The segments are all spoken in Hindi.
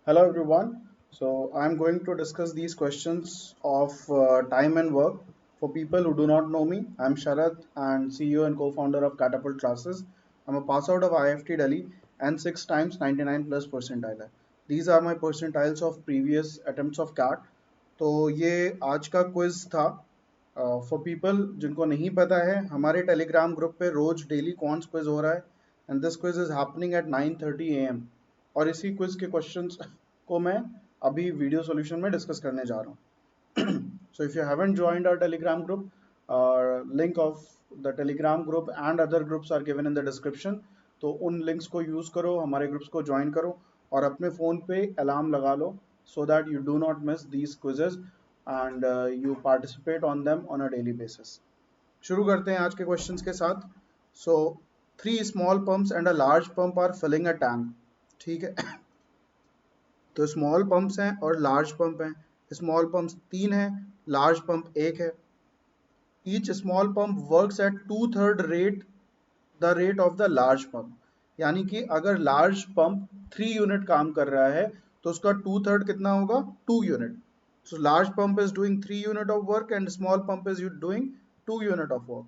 Hello everyone. So I'm going to discuss these questions of time and work. For people who do not know me, I'm Sharath and CEO and co-founder of Catapult Classes. I'm a pass out of IFT Delhi and 6 times 99 plus percentile. These are my percentiles of previous attempts of CAT. तो ये आज का क्विज था फॉर पीपल जिनको नहीं पता है हमारे टेलीग्राम ग्रुप पे रोज डेली क्वांट्स क्विज हो रहा है and this quiz is happening at 9:30 AM और इसी क्विज के क्वेश्चंस को मैं अभी वीडियो सॉल्यूशन में डिस्कस करने जा रहा हूँ so if you haven't joined our Telegram group link of the Telegram group and other groups are given in the description तो उन लिंक्स को यूज करो हमारे ग्रुप्स को ज्वाइन करो और अपने फ़ोन पे अलार्म लगा लो so that you do not miss these quizzes and you participate on them on a daily basis. शुरू करते हैं आज के क्वेश्चंस के साथ. So three small pumps and a large pump are filling a tank. ठीक है. तो स्मॉल पंप्स हैं और लार्ज पंप हैं. स्मॉल पंप्स 3 हैं, लार्ज पंप 1 है. Each small pump works at 2/3 rate the rate of the large pump. यानी कि अगर लार्ज पंप 3 यूनिट काम कर रहा है तो उसका 2/3 कितना होगा? 2 unit. So large pump is doing 3 unit of work and small pump is doing 2 unit of work.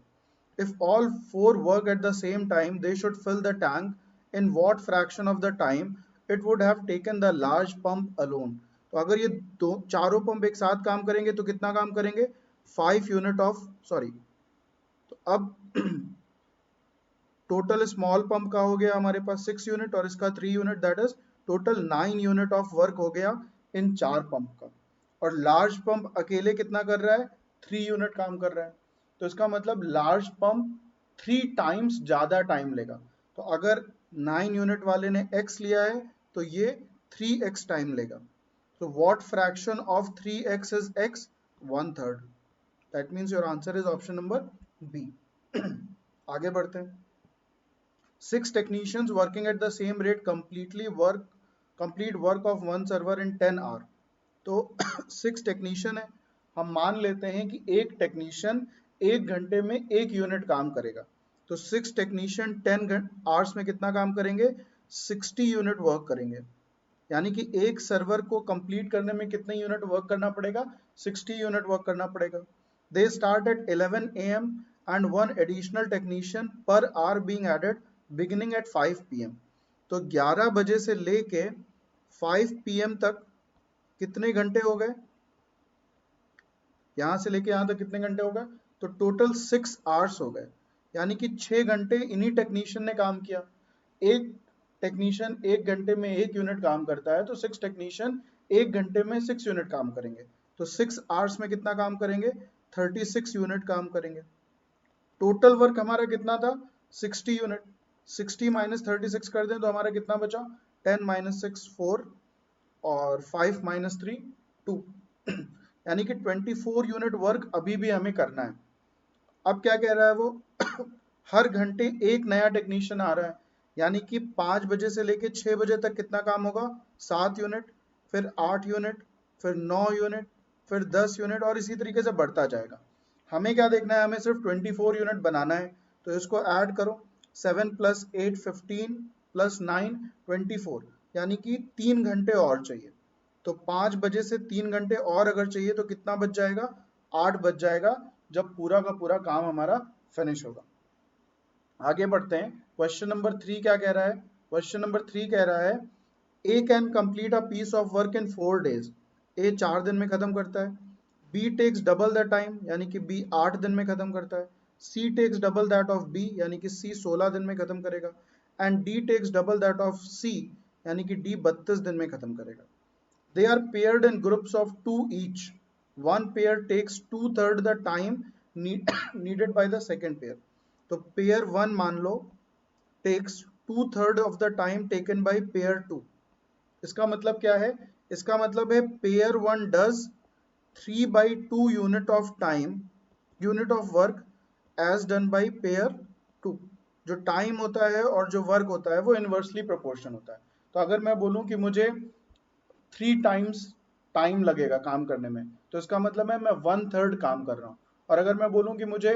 If all four work at the same time, they should fill the tank. In what fraction of the time it would have taken the large pump alone? तो अगर ये दो चारों पंप एक साथ काम करेंगे तो कितना काम करेंगे? 5 यूनिट ऑफ सॉरी. तो अब टोटल स्मॉल पंप का हो गया हमारे पास 6 यूनिट और इसका 3 unit, that is total 9 unit of work हो गया इन चार पंप का. और लार्ज पंप अकेले कितना कर रहा है? 3 यूनिट काम कर रहा है. तो इसका मतलब लार्ज पंप 3 टाइम्स ज्यादा टाइम लेगा. तो अगर 9 यूनिट वाले ने x लिया है तो ये 3x टाइम लेगा. तो what fraction of 3x is x? 1/3. That means your answer is option number B. आगे बढ़ते हैं. 6 technicians working at the same rate complete work of one server in 10 hours. तो 6 टेक्नीशियन है. हम मान लेते हैं कि एक टेक्नीशियन 1 घंटे में 1 यूनिट काम करेगा. तो 6 टेक्नीशियन 10 आवर्स में कितना काम करेंगे? 60 यूनिट वर्क करेंगे. यानी कि एक सर्वर को कंप्लीट करने में कितने यूनिट वर्क करना पड़ेगा? 60 यूनिट वर्क करना पड़ेगा. They start at 11 AM and one additional technician per hour being added beginning at 5 PM. तो 11 बजे से लेके 5 PM तक कितने घंटे हो गए? यहां से लेके यहां तक कितने घंटे हो गए? तो टोटल 6 आवर्स हो गए. यानी कि 6 घंटे इन्हीं टेक्नीशियन ने काम किया. एक टेक्नीशियन 1 घंटे में 1 यूनिट काम करता है तो 6 टेक्नीशियन 1 घंटे में 6 यूनिट काम करेंगे. तो 6 आवर्स में कितना काम करेंगे? 36 यूनिट काम करेंगे. टोटल वर्क हमारा कितना था? 60 यूनिट. 60 माइनस 36 कर दें तो हमारा कितना बचा? 10 माइनस 6 4 और 5 माइनस 3 2. यानी कि 24 यूनिट वर्क अभी भी हमें करना है. अब क्या कह रहा है वो? हर घंटे एक नया टेक्नीशियन आ रहा है. यानी कि 5 बजे से लेके 6 बजे तक कितना काम होगा? 7 यूनिट, फिर 8 यूनिट, फिर 9 यूनिट, फिर 10 यूनिट और इसी तरीके से बढ़ता जाएगा. हमें क्या देखना है? हमें सिर्फ 24 यूनिट बनाना है. तो इसको ऐड करो. 7 + 8 15 + 9 24. यानी कि 3 घंटे और चाहिए. तो 5 बजे से 3 घंटे और अगर चाहिए तो कितना बच जाएगा? 8 बच जाएगा जब पूरा का पूरा काम हमारा फिनिश होगा. आगे बढ़ते हैं. क्वेश्चन नंबर 3 क्या कह रहा है? क्वेश्चन नंबर 3 कह रहा है A can complete a piece of work in 4 days. A 4 दिन में खत्म करता है. B takes double the time यानी कि बी 8 दिन में खत्म करता है. C takes double that of B यानी कि सी 16 दिन में खत्म करेगा. And D takes double that of C यानी कि डी 32 दिन में खत्म करेगा. They are paired in groups of 2 each. One pair takes 2/3 the time needed by the second pair. तो pair 1 मान लो takes 2/3 of the time taken by pair 2. इसका मतलब क्या है? इसका मतलब है pair 1 does 3/2 unit of work as done by pair 2. जो टाइम होता है और जो वर्क होता है वो इनवर्सली प्रोपोर्शन होता है. तो अगर मैं बोलूं कि मुझे 3 टाइम्स टाइम लगेगा काम करने में तो इसका मतलब है मैं 1/3 काम कर रहा हूँ. और अगर मैं बोलूँ कि मुझे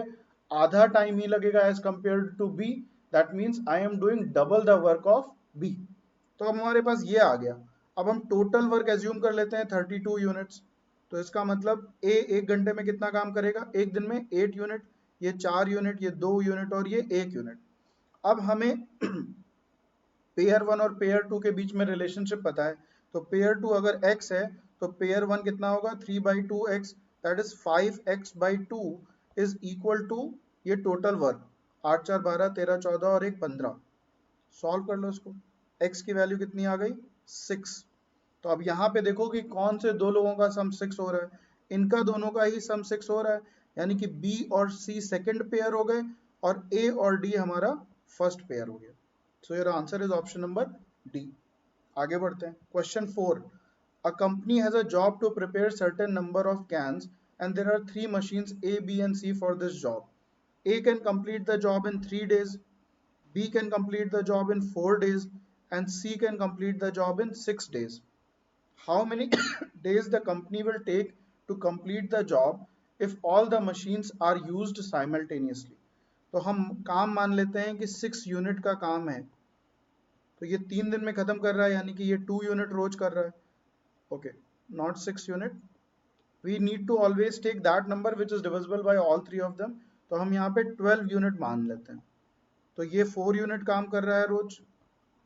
आधा टाइम ही लगेगा as compare to B, that means I am doing double the work of B. तो अब हमारे पास ये आ गया. अब हम टोटल वर्क एज्यूम कर लेते हैं 32 यूनिट्स। तो इसका मतलब ए एक घंटे में कितना काम करेगा, एक दिन में 8 यूनिट, ये 4 यूनिट, ये 2 यूनिट और ये 1 यूनिट। अब हमें पेयर वन और पेयर टू के बीच में रिलेशनशिप पता है। तो पेयर टू अगर x है तो पेयर वन कितना होगा, 3/2x, that is 5x/2 is equal to ये टोटल वर्क 8 4 12 13 14 और 1 15। सॉल्व कर लो इसको, x की वैल्यू कितनी आ गई, 6। तो अब यहाँ पे देखो कि कौन से दो लोगों का सम 6 हो रहा है, इनका दोनों का ही सम 6 हो रहा है, यानी कि B और C सेकंड पेयर हो गए और A और D हमारा फर्स्ट पेयर हो गया। So your answer is option number D. आगे बढ़ते हैं, question 4। A company has a job to prepare certain number of cans and there are 3 machines A, B and C for this job. A can complete the job in 3 days, B can complete the job in 4 days and C can complete the job in 6 days. How many days the company will take to complete the job if all the machines are used simultaneously? तो हम काम मान लेते हैं कि 6 यूनिट का काम है, तो ये 3 दिन में खत्म कर रहा है, यानी कि ये 2 यूनिट रोज कर रहा है। Okay, not 6 unit, we need to always take that number which is divisible by all 3 of them. तो हम यहाँ पे 12 यूनिट मान लेते हैं। तो ये 4 यूनिट काम कर रहा है रोज,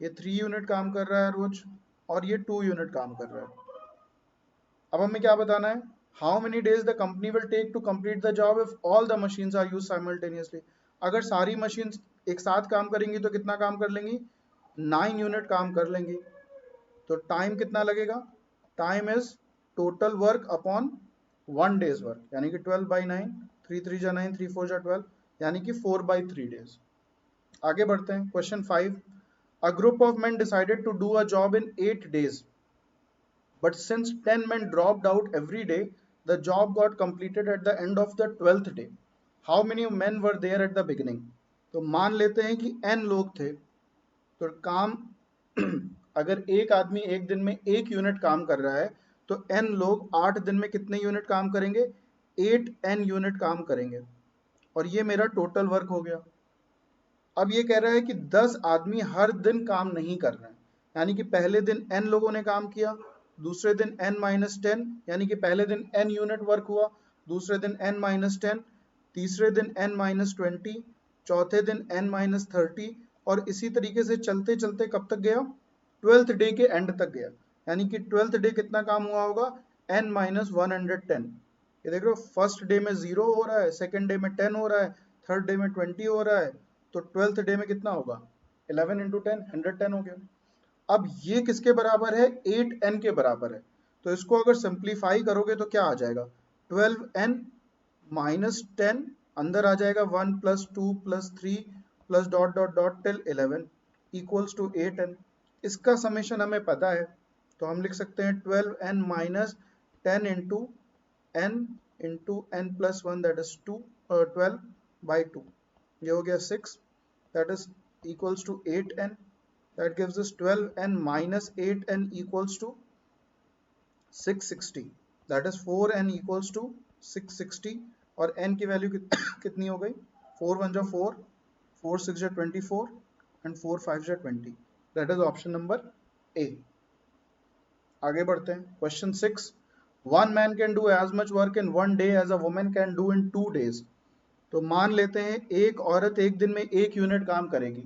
ये 3 यूनिट काम कर रहा है रोज और ये 2 यूनिट काम कर रहा है। अब हमें क्या बताना है, how many days the company will take to complete the job if all the machines are use simultaneously. अगर सारी मशीन्स एक साथ काम करेंगी तो कितना काम कर लेंगी, 9 यूनिट काम कर लेंगी। तो टाइम कितना लगेगा, time is total work upon 1 days work, यानी कि 12/9, 3 3 जा 9, 3 4 जा 12, यानी कि 4/3 डेज। आगे बढ़ते हैं, question 5। A group of men decided to do a job in 8 days, but since 10 men dropped out every day, the job got completed at the end of the 12th day. How many men were there at the beginning? तो मान लेते हैं कि n लोग थे, तो काम अगर एक आदमी एक दिन में 1 यूनिट काम कर रहा है तो n लोग 8 दिन में कितने यूनिट काम करेंगे, 8n यूनिट काम करेंगे, और ये मेरा टोटल वर्क हो गया। अब ये कह रहा है कि 10 आदमी हर दिन काम नहीं कर रहे हैं, यानी कि पहले दिन n लोगों ने काम किया, दूसरे दिन n-10, यानी कि पहले दिन n यूनिट वर्क हुआ, दूसरे दिन n-10, तीसरे दिन n-20, चौथे दिन n-30, और इसी तरीके से चलते चलते कब तक गया, 12th डे के एंड तक गया। यानी कि 12th डे कितना काम हुआ होगा, n-110। ये देख रहे हो, फर्स्ट डे में 0 हो रहा है, सेकेंड डे में 10 हो रहा है, थर्ड डे में 20 हो रहा है, तो 12th डे में कितना होगा, 11 इंटू 10, 110 हो गया। अब ये किसके बराबर है, 8n के बराबर है। तो इसको अगर सिंप्लीफाई करोगे तो क्या आ जाएगा, 12n माइनस 10, अंदर आ जाएगा 1 plus 2 plus 3 plus dot dot dot till 11 equals to 8n। इसका समेशन हमें पता है, तो हम लिख सकते हैं 12n minus 10 into n plus 1 that is 12/2, ये हो गया 6, that is equals to 8n, that gives us 12n minus 8n equals to 660, that is 4n equals to 660, और n की वैल्यू कितनी हो गई, 4 1 जा 4, 4 6 जा 24 and 4 5 जा 20, that is option number A। आगे बढ़ते हैं, question 6। One man can do as much work in 1 day as a woman can do in 2 days। तो मान लेते हैं एक औरत एक दिन में 1 यूनिट काम करेगी,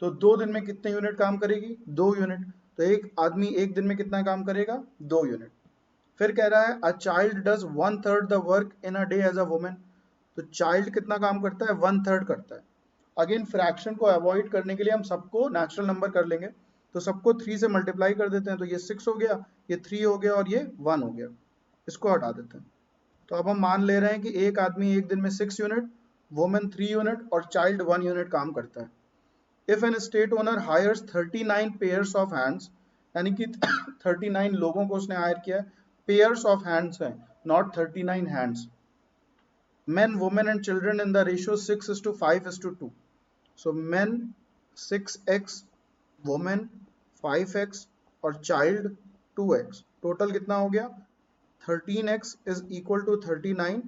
तो 2 दिन में कितने यूनिट काम करेगी, 2 यूनिट। तो एक आदमी एक दिन में कितना काम करेगा, 2 यूनिट। फिर कह रहा है a child does 1/3 the work in a day as a woman. तो चाइल्ड कितना काम करता है, 1/3 करता है। अगेन फ्रैक्शन को अवॉइड करने के लिए हम सबको नेचुरल नंबर कर लेंगे, तो सबको 3 से मल्टीप्लाई कर देते हैं, तो ये 6 हो गया, ये 3 हो गया और ये 1 हो गया, इसको हटा देते हैं। तो अब हम मान ले रहे हैं कि एक आदमी एक दिन में 6 यूनिट, वुमेन 3 यूनिट और चाइल्ड 1 यूनिट काम करता है। If an state owner hires 39 pairs of hands, यानी कि 39 लोगों को उसने हायर किया, पेयर्स ऑफ हैंड्स है, not 39 hands. men, women and children in the ratio 6:5:2। so men 6x, women 5x और child 2x, टोटल कितना हो गया, 13x is equal to 39,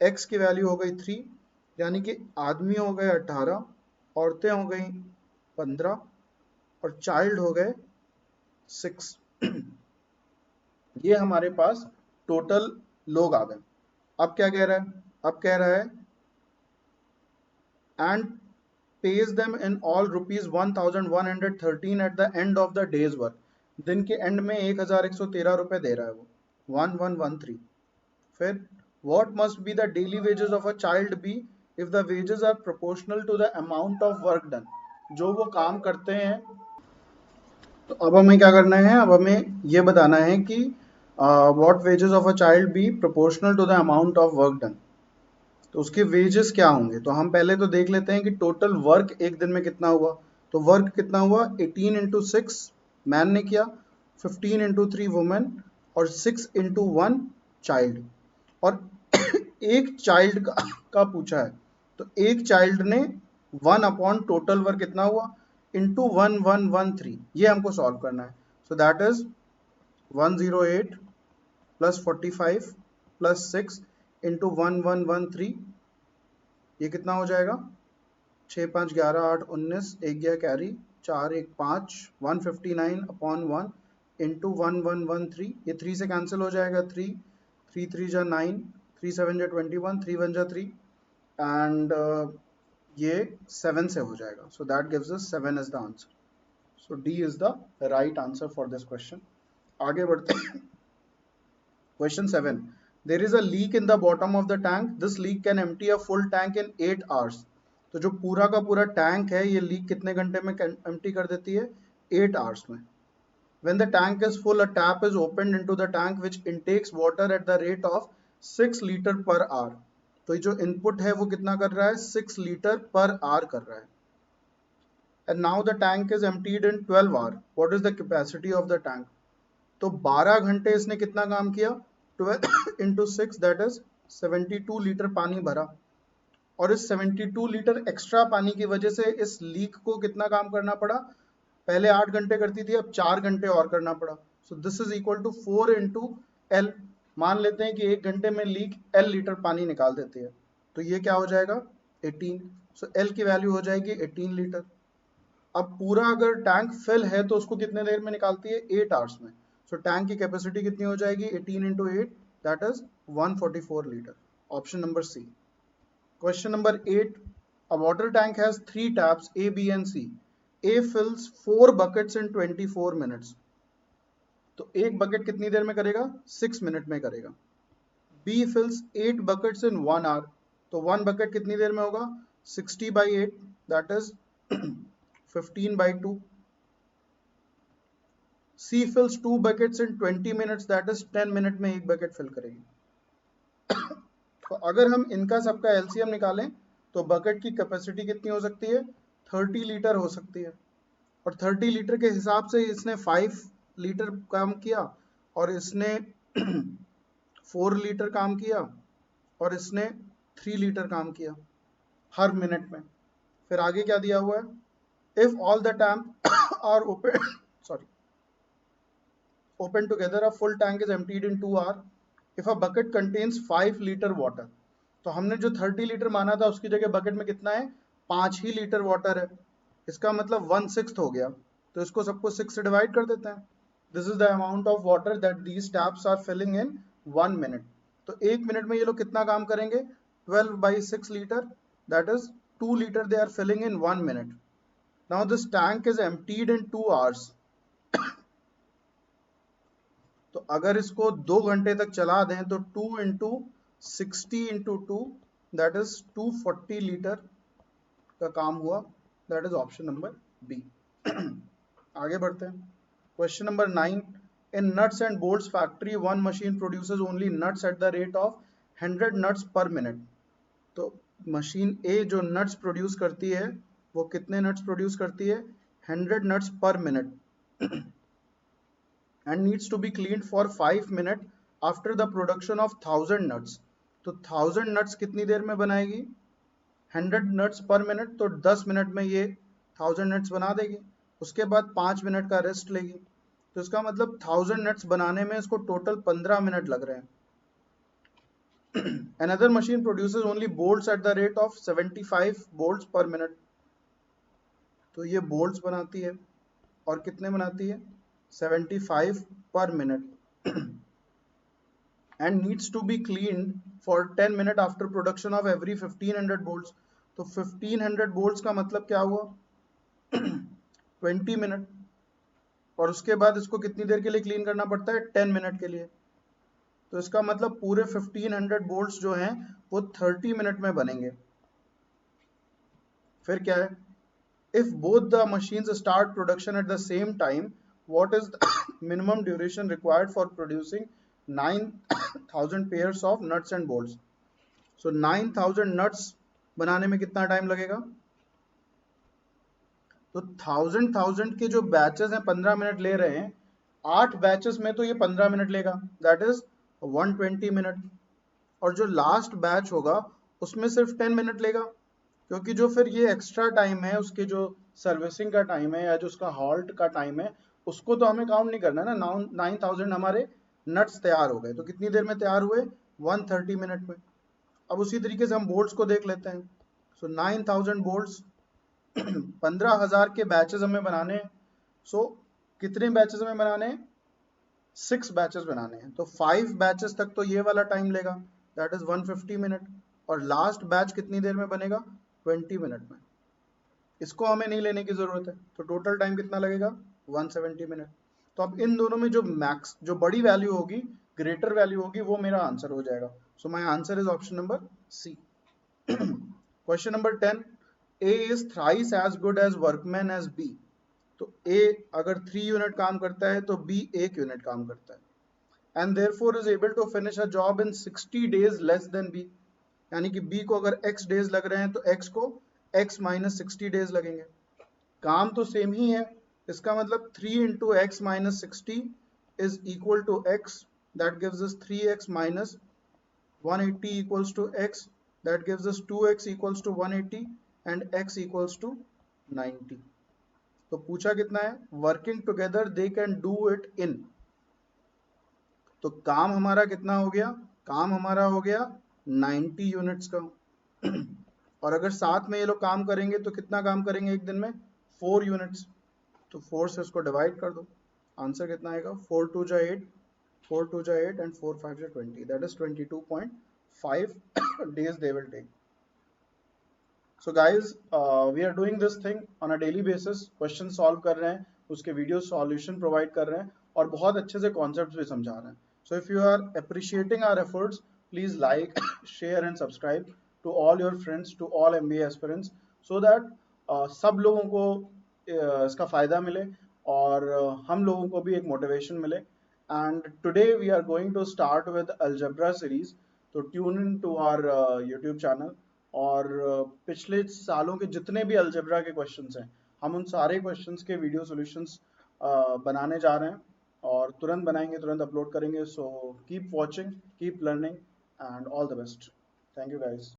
x की वैल्यू हो गई 3, यानी कि आदमी हो गए 18, औरतें हो गई 15 और चाइल्ड हो गए 6। ये हमारे पास टोटल लोग आ गए। अब क्या कह रहा है, अब कह रहा है and pays them in all rupees 1113 at the end of the day's work। दिन के एंड में 1113 रुपए दे रहा है वो, 1113। फिर what must be the daily wages of a child be if the wages are proportional to the amount of work done। जो वो काम करते हैं, तो अब हमें क्या करना है, अब हमें ये बताना है कि what wages of a child be proportional to the amount of work done। तो उसके वेजेस क्या होंगे, तो हम पहले तो देख लेते हैं कि टोटल वर्क एक दिन में कितना हुआ। तो वर्क कितना हुआ, 18 इंटू 6 मैन ने किया, 15 इंटू 3 वुमेन, और 6 इंटू 1 चाइल्ड। और एक चाइल्ड का पूछा है, तो एक चाइल्ड ने 1 अपॉन टोटल वर्क कितना हुआ इंटू 1113, ये हमको सॉल्व करना है। So that is 108 plus 45 plus 6 into 1113, ये कितना हो जाएगा, 6 5 11 8 19, एक गया कैरी, 4 1 5, 159 अपॉन 1 इंटू 1113, ये 3 से कैंसिल हो जाएगा, 3 3 3 जा 9, 3 7 जा 21, 3 1 जा 3, एंड ये 7 से हो जाएगा। So that gives us 7 is the answer. So D is the right answer for this question. आगे बढ़ते हैं। Question 7, there is a leak in the bottom of the tank, this leak can empty a full tank in 8 hours. तो जो पूरा का पूरा टैंक है, ये लीक कितने घंटे में एम्प्टी कर देती है, 8 आवर्स में। When the tank is full, a tap is opened into the tank which intakes water at the rate of 6 litre per hour. तो जो इनपुट है वो कितना कर रहा है, 6 लीटर पर आवर कर रहा है। And now the tank is emptied in 12 hours, what is the capacity of the tank। तो 12 घंटे इसने कितना काम किया, 12 इंटू 6 दैट इज 72 लीटर पानी भरा। और इस 72 लीटर एक्स्ट्रा पानी की वजह से इस लीक को कितना काम करना पड़ा, पहले 8 घंटे करती थी, अब 4 घंटे और करना पड़ा। So this is equal to 4 into L. मान लेते हैं कि 1 घंटे में लीक एल लीटर पानी निकाल देती है, तो ये क्या हो जाएगा, 18। सो एल की वैल्यू हो जाएगी 18 लीटर। अब पूरा अगर टैंक फिल है तो उसको कितने देर में निकालती है, 8 आवर्स में। सो टैंक की कैपेसिटी कितनी हो जाएगी, 18 into 8 that is 144 litre. Option number C. Question number 8, a water tank has 3 taps A, B and C। A fills 4 buckets in 24 minutes। तो एक बकेट कितनी देर में करेगा, 6 मिनट में करेगा। B fills 8 buckets in 1 hour। तो 1 बकेट कितनी देर में होगा, 60/8 that is 15/2। C fills 2 buckets in 20 minutes that is 10 minute में एक बकेट फिल करेगी। तो अगर हम इनका सबका एलसीएम निकालें तो बकेट की कैपेसिटी कितनी हो सकती है, 30 लीटर हो सकती है। और 30 लीटर के हिसाब से इसने 5 लीटर काम किया, और इसने 4 लीटर काम किया, और इसने 3 लीटर काम किया हर मिनट में। फिर आगे क्या दिया हुआ है, if all the tank are open sorry open together, a full tank is emptied in 2 hours if a bucket contains 5 liter water। तो हमने जो 30 लीटर माना था उसकी जगह बकेट में कितना है, 5 ही लीटर वाटर है। इसका मतलब 1/6 हो गया, तो इसको सबको 6 से डिवाइड कर देते हैं। This is the amount of water that these taps are filling in 1 minute. तो 1 मिनट में ये लोग कितना काम करेंगे, 12/6 litre that is 2 litre they are filling in 1 minute. Now this tank is emptied in 2 hours. तो अगर इसको 2 घंटे तक चला दें तो 2 into 60 into 2 that is 240 litre का काम हुआ। That is option number B. आगे बढ़ते हैं। Question number 9, in nuts and bolts factory one machine produces only nuts at the rate of 100 nuts per minute. तो मशीन ए जो नट्स प्रोड्यूस करती है वो कितने नट्स प्रोड्यूस करती है, 100 nuts per minute, and needs to be cleaned for 5 minutes after the production of 1000 nuts। तो 1000 nuts कितनी देर में बनाएगी, 100 nuts पर मिनट, तो 10 मिनट में ये 1000 nuts बना देगी। उसके बाद 5 मिनट का रेस्ट लेगी। तो इसका मतलब 1000 nuts बनाने में इसको टोटल 15 मिनट लग रहे हैं। Another machine produces only bolts at the rate of 75 bolts per minute। तो ये bolts बनाती है और कितने बनाती है, 75 पर minute. and needs to be cleaned for 10 minutes after production of every 1500 volts. तो 1500 volts का मतलब क्या हुआ 20 मिनट, और उसके बाद इसको कितनी देर के लिए क्लीन करना पड़ता है 10 मिनट के लिए। तो इसका मतलब पूरे 1500 वोल्ट्स जो हैं वो 30 मिनट में बनेंगे। फिर क्या है, if both the machines start production at the same time, what is the minimum duration required for producing 9000 pairs of nuts and bolts? So 9000 nuts बनाने में कितना टाइम लगेगा? तो 1000 के जो बैचेस हैं 15 मिनट ले रहे हैं, 8 बैचेस में तो ये 15 मिनट लेगा, दैट इज 120 मिनट। और जो लास्ट बैच होगा उसमें सिर्फ 10 मिनट लेगा, क्योंकि जो फिर ये एक्स्ट्रा टाइम है उसके जो सर्विसिंग का टाइम है या जो उसका हॉल्ट का टाइम है उसको तो हमें काउंट नहीं करना है ना। 9000 हमारे नट्स तैयार हो गए, तो कितनी देर में तैयार हुए 130 मिनट में। अब उसी तरीके से हम बोल्ट्स को देख लेते हैं। सो 9000 बोल्ट्स 15000 के बैचेस हमें बनाने हैं। सो कितने बैचेस हमें बनाने हैं 6 बैचेस बनाने हैं, तो 5 बैचेस तक तो ये वाला टाइम लेगा, दैट इज 150 मिनट। और लास्ट बैच कितनी देर में बनेगा 20 मिनट में। इसको हमें नहीं लेने की जरूरत है, तो टोटल टाइम कितना लगेगा 170 मिनट। तो अब इन दोनों में जो मैक्स जो बड़ी वैल्यू होगी ग्रेटर वैल्यू होगी वो मेरा आंसर हो जाएगा। So my answer is option number C. Question number 10, A is thrice as good as workman as B. तो ए अगर 3 यूनिट काम करता है तो बी 1 यूनिट काम करता है, and therefore is able to finish a job in 60 days less than B. यानी कि बी को अगर x डेज लग रहे हैं तो x को x माइनस 60 डेज लगेंगे। काम तो सेम ही है, इसका मतलब 3 into x minus 60 is equal to x, that gives us 3x minus 180 equals to x, that gives us 2x equals to 180 and x equals to 90। तो पूछा कितना है, working together they can do it in. तो काम हमारा कितना हो गया, काम हमारा हो गया 90 यूनिट्स का। और अगर साथ में ये लोग काम करेंगे तो कितना काम करेंगे एक दिन में 4 यूनिट्स। तो 4 से इसको डिवाइड कर दो, आंसर कितना आएगा 4 2 जा 8, 4 2 जा 8 एंड 4 5 जा 20, that is 22.5 days they will take. So guys, we are doing this thing on a daily basis, question solve कर रहे हैं, उसके वीडियो सॉल्यूशन प्रोवाइड कर रहे हैं और बहुत अच्छे से कॉन्सेप्ट्स भी समझा रहे हैं। So if you are appreciating our efforts, please like share and subscribe to all your friends, to all MBA aspirants, so that सब लोगों को इसका फ़ायदा मिले और हम लोगों को भी एक मोटिवेशन मिले। And today we are going to start with algebra series, तो tune in to our YouTube channel. और पिछले सालों के जितने भी अलजेब्रा के क्वेश्चंस हैं हम उन सारे क्वेश्चंस के वीडियो सॉल्यूशंस बनाने जा रहे हैं और तुरंत बनाएंगे, तुरंत अपलोड करेंगे। So keep watching, keep learning and all the best. Thank you guys.